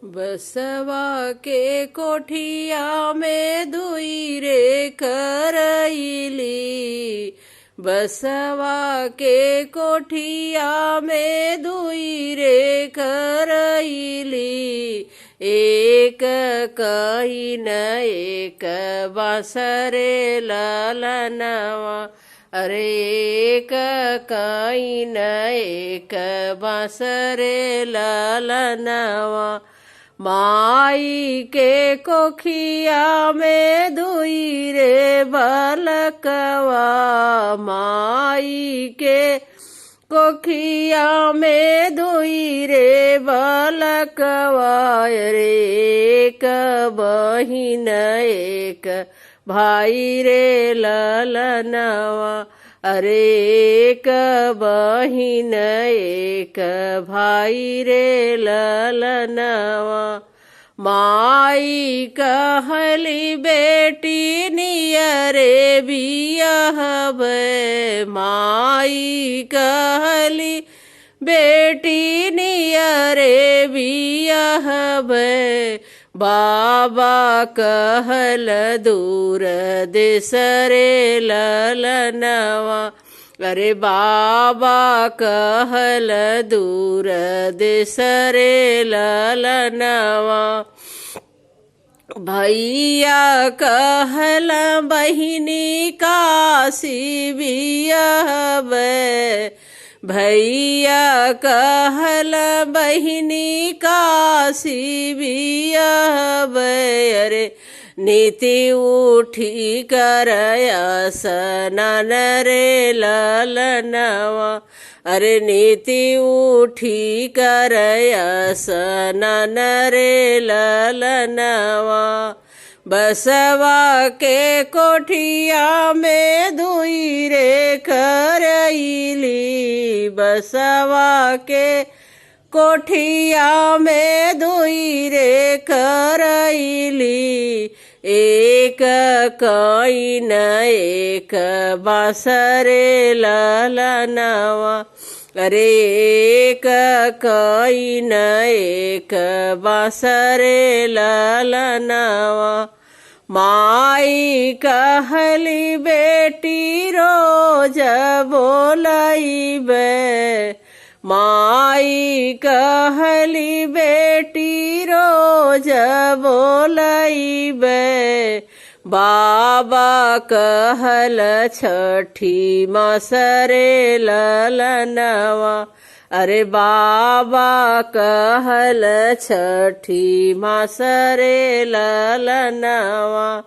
बसवा के कोठिया में दुई रे करैली। बसवा के कोठिया में दुई रे करैली। एक कहीन एक बांसरे ललनवा। अरे एक कहीन एक बांसरे ललनवा। माई के कोखिया में दुई रे बालकवा। माई के कोखिया में दुई रे बालकवा। रे एक बहिन एक भाई रे ललनवा। अरे एक बहिन एक भाई रे ललनवा। माई कहली बेटी नियरे बियाहबे। माई कहली बेटी नियरे बियाहबे। बाबा कहल दूर देश रे ललनवा। अरे बाबा कहल दूर देश रे ललनवा। भैया कहल बहिनी काशी बियाहबे। भैया कहल बहिनी काशी बियाहबे। अरे नीति उठी करया स्नान रे ललनवा। अरे नीति उठी करया स्नान रे ललनवा। बसवा के कोठिया में दुई रे करैली। बसवा के कोठिया में दुई रे करैली। एक कहीन एक बांसरे ललनवा। अरे एक कहीन एक बांसरे ललनवा। माई कहली बेटी रोज बोलैबे। माई कहली बेटी रोज बोलैबे। बाबा कहल छठी मासरे ललनवा। अरे बाबा कहल छठी मासरे ललनवा।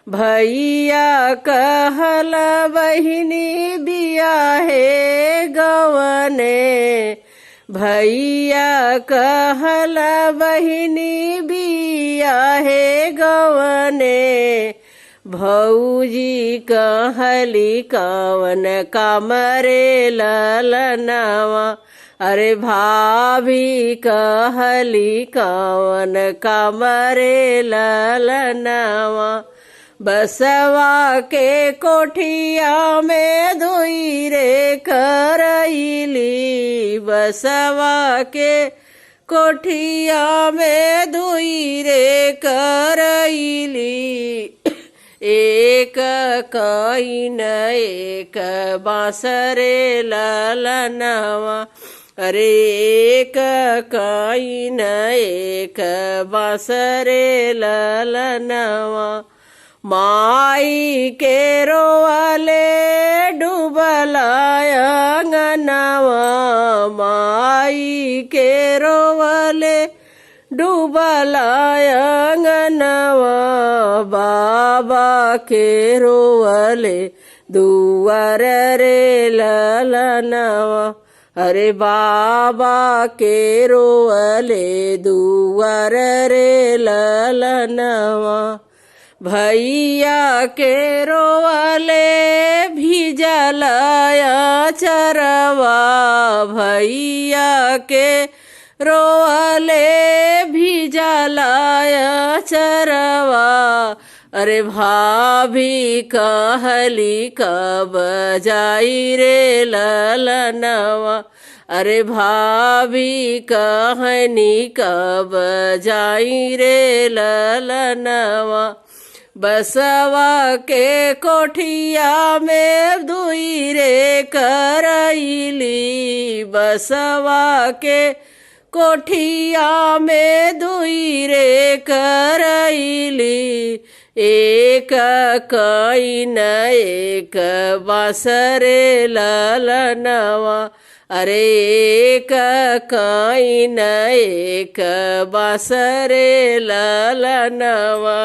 भैया कहल बहिनी बियाहे गवने। भैया कहल बहिनी बियाहे गवने। भौजी कहली कवन काम रे ललनवा। अरे भाभी कहली कवन काम रे ललनवा। बसवा के कोठिया में दुई रे करैली। बसवा के कोठिया में दुई रे करैली। एक कहीन एक बांसरे ललनवा। अरे एक कहीन एक बांसरे ललनवा। माई के रोवाले डूबला अंगनवा। माई के रोवाले डूबला अंगनवा। बाबा के रोवाले दुआर रे ललनवा। अरे बाबा के रोवाले दुआर रे ललनवा। भैया के रोवाले भिजलाया चरवा। भैया के रोवाले भिजलाया चरवा। अरे भाभी कहली कब जाई रे ललनवा। अरे भाभी कहनी कब जाई रे ललनवा बसवा के कोठिया में दुई रे करैली बसवा के कोठिया में दुई रे करैली एक कईन एक बासरे ललनवा अरे एक कईन एक बासरे ललनवा।